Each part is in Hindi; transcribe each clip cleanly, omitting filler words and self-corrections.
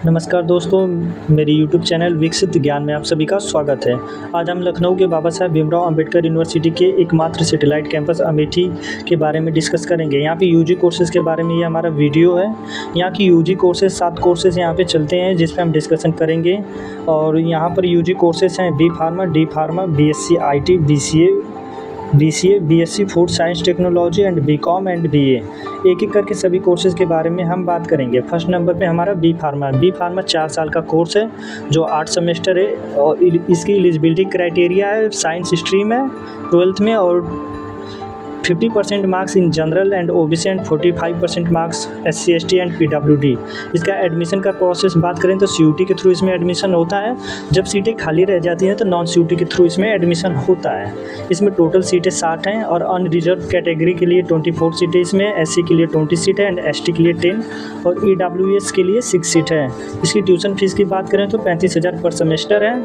नमस्कार दोस्तों, मेरे YouTube चैनल विकसित ज्ञान में आप सभी का स्वागत है। आज हम लखनऊ के बाबा साहेब भीमराव अंबेडकर यूनिवर्सिटी के एकमात्र सैटेलाइट कैंपस अमेठी के बारे में डिस्कस करेंगे। यहाँ पे यूजी कोर्सेज़ के बारे में ये हमारा वीडियो है। यहाँ की यूजी कोर्सेज़ 7 कोर्सेज़ यहाँ पे चलते हैं जिस पे हम डिस्कशन करेंगे। और यहाँ पर यूजी कोर्सेज़ हैं B pharma, D pharma, BSc IT, BCA, BSc food science technology and BCom and BA। एक एक करके सभी कोर्सेज़ के बारे में हम बात करेंगे। फर्स्ट नंबर पे हमारा बी फार्मा 4 साल का कोर्स है जो 8 सेमेस्टर है और इसकी एलिजिबिलिटी क्राइटेरिया है, साइंस स्ट्रीम है 12th में, और 50% marks in general and OBC and 45% marks SC ST and PWD। इसका एडमिशन का प्रोसेस बात करें तो CUT के थ्रू इसमें एडमिशन होता है। जब सीटें खाली रह जाती हैं तो नॉन CUT के थ्रू इसमें एडमिशन होता है। इसमें टोटल सीटें 60 हैं और अनरिजर्व कैटेगरी के लिए 24 सीटें, इसमें SC के लिए 20 सीट है एंड ST के लिए 10 और EWS के लिए 6 सीट है। इसकी ट्यूशन फीस की बात करें तो 35,000 पर सेमेस्टर है।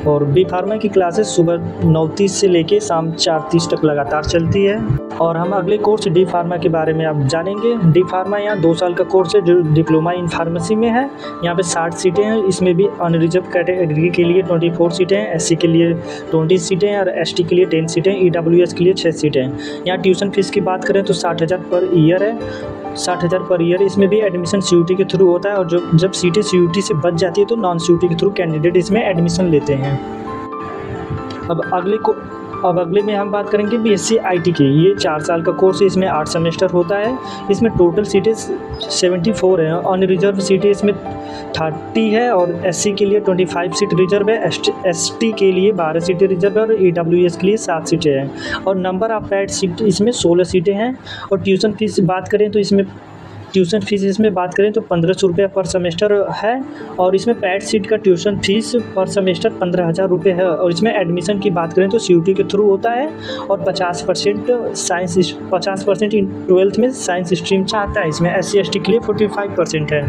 और बी फार्मा की क्लासेस सुबह 9:30 से लेके शाम 4:30 तक लगातार चलती है। और हम अगले कोर्स डी फार्मा के बारे में अब जानेंगे। डी फार्मा यहाँ 2 साल का कोर्स है जो डिप्लोमा इन फार्मेसी में है। यहाँ पे 60 सीटें हैं। इसमें भी अनरिजर्व कैटेगरी के लिए 24 सीटें हैं, SC के लिए 20 सीटें हैं और ST के लिए 10 सीटें, EWS के लिए 6 सीटें हैं। यहाँ ट्यूशन फीस की बात करें तो 60,000 पर ईयर है, 60,000 पर ईयर। इसमें भी एडमिशन CUT के थ्रू होता है और जब सीटें CUT से बच जाती है तो नॉन CUT के थ्रू कैंडिडेट इसमें एडमिशन लेते हैं। अब अगले में हम बात करेंगे BSc IT की। ये 4 साल का कोर्स है, इसमें 8 सेमेस्टर होता है। इसमें टोटल सीटें 74 हैं, अनरिजर्व सीटें इसमें 30 है और SC के लिए 25 सीट रिजर्व है, ST के लिए 12 सीटें रिजर्व है और EWS के लिए 7 सीटें हैं। और नंबर ऑफ पैड सीट इसमें 16 सीटें हैं। और ट्यूशन फीस बात करें तो इसमें 1500 रुपये पर सेमेस्टर है और इसमें पैड सीट का ट्यूशन फीस पर सेमेस्टर 15,000 रुपये है। और इसमें एडमिशन की बात करें तो CUT के थ्रू होता है और 50% इन 12th में साइंस स्ट्रीम चाहता है। इसमें SC ST के लिए 45% है।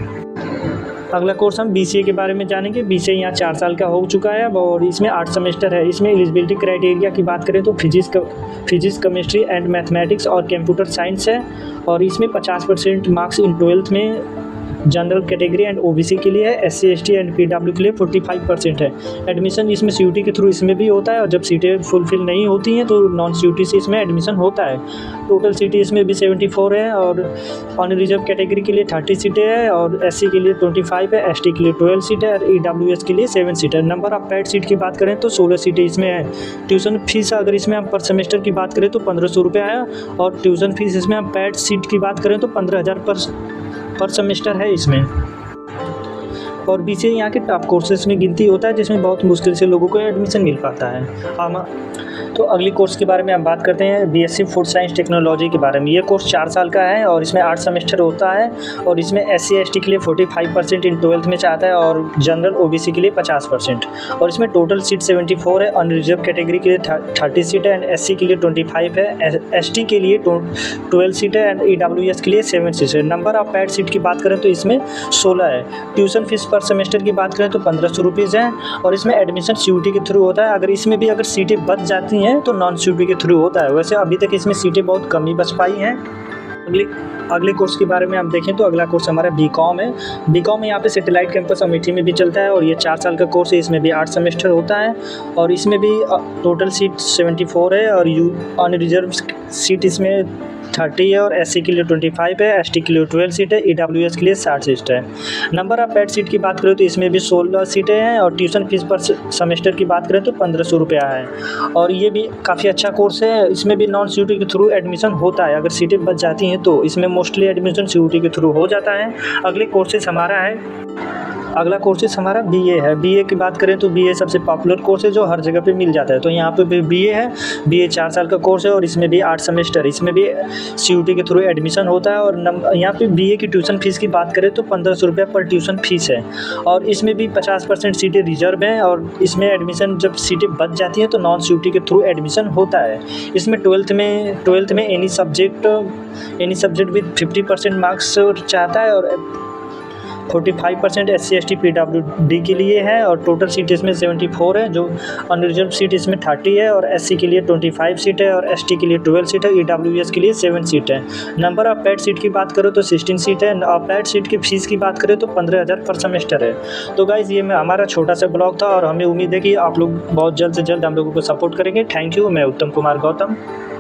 अगला कोर्स हम BCA के बारे में जानेंगे। BCA यहाँ 4 साल का हो चुका है और इसमें 8 सेमेस्टर है। इसमें एलिजिबिलिटी क्राइटेरिया की बात करें तो फिजिक्स, केमिस्ट्री एंड मैथमेटिक्स और कंप्यूटर साइंस है। और इसमें 50% मार्क्स इन 12th में जनरल कैटेगरी एंड OBC के लिए है, SC ST एंड PW के लिए 45% है। एडमिशन इसमें CUT के थ्रू इसमें भी होता है और जब सीटें फुलफिल नहीं होती हैं तो नॉन CUT से इसमें एडमिशन होता है। टोटल सीटें इसमें भी 74 है और अनरिजर्व कैटेगरी के लिए 30 सीटें हैं और SC के लिए 25 है, ST के लिए 12 सीट है और EWS के लिए 7 सीट है। नंबर ऑफ पैड सीट की बात करें तो 16 सीटें इसमें है। ट्यूशन फीस अगर इसमें हम पर सेमेस्टर की बात करें तो 1,500 रुपये है और ट्यूशन फीस इसमें हम पैड सीट की बात करें तो 15,000 पर सेमेस्टर है इसमें। और BCA यहाँ के टॉप कोर्सेज में गिनती होता है जिसमें बहुत मुश्किल से लोगों को एडमिशन मिल पाता है। तो अगली कोर्स के बारे में हम बात करते हैं BSc फूड साइंस टेक्नोलॉजी के बारे में। ये कोर्स 4 साल का है और इसमें 8 सेमेस्टर होता है और इसमें SC ST के लिए 45% इन 12th में चाहता है और जनरल OBC के लिए 50%। और इसमें टोटल सीट 74 है, अनरिजर्व कैटेगरी के लिए 30 सीट है एंड SC के लिए 25 है, ST के लिए 12 सीट है एंड EWS के लिए 7 सीट है। नंबर ऑफ पैड सीट की बात करें तो इसमें 16 है। ट्यूशन फीस पर सेमेस्टर की बात करें तो 1,500 रुपीज़ है और इसमें एडमिशन CUT के थ्रू होता है। अगर सीटें बच जाती हैं तो नॉन CUT के थ्रू होता है। वैसे अभी तक इसमें सीटें बहुत कम ही बच पाई हैं। अगले कोर्स के बारे में हम देखें तो अगला कोर्स हमारा BCom है। BCom में यहाँ पे सैटेलाइट कैंपस अमेठी में भी चलता है और ये 4 साल का कोर्स है। इसमें भी 8 सेमेस्टर होता है और इसमें भी टोटल सीट 74 है और अनरिजर्व सीट इसमें 30 है और SC के लिए 25 है, ST के लिए 12 सीट है, EWS के लिए 60 सीट है। नंबर ऑफ पैड सीट की बात करें तो इसमें भी 16 सीटें हैं और ट्यूशन फीस पर सेमेस्टर की बात करें तो 1,500 रुपया है। और ये भी काफ़ी अच्छा कोर्स है। इसमें भी नॉन CUT के थ्रू एडमिशन होता है। अगर सीटें बच जाती हैं तो इसमें मोस्टली एडमिशन CUT के थ्रू हो जाता है। अगला कोर्सेस हमारा BA है। BA की बात करें तो BA सबसे पॉपुलर कोर्स है जो हर जगह पे मिल जाता है। तो यहाँ पे भी BA है। BA 4 साल का कोर्स है और इसमें भी 8 सेमेस्टर, इसमें भी CUT के थ्रू एडमिशन होता है। और यहाँ पे BA की ट्यूशन फीस की बात करें तो 1,500 रुपये पर ट्यूशन फीस है और इसमें भी 50% सीटें रिजर्व हैं और इसमें एडमिशन जब सीटें बच जाती हैं तो नॉन CUT के थ्रू एडमिशन होता है। इसमें 12th में एनी सब्जेक्ट विद 50% मार्क्स चाहता है और 45% SC/ST PWD के लिए है और टोटल सीट इसमें 74 है, जो अनरिजर्व सीट इसमें 30 है और SC के लिए 25 सीट है और ST के लिए 12 सीट है, EWS के लिए 7 सीट है। नंबर ऑफ पेड सीट की बात करो तो 16 सीट है और पेड सीट की फीस की बात करें तो 15,000 पर सेमेस्टर है। तो गाइज़ ये हमारा छोटा सा ब्लॉग था और हमें उम्मीद है कि आप लोग बहुत जल्द से जल्द हम लोगों को सपोर्ट करेंगे। Thank you. मैं उत्तम कुमार गौतम।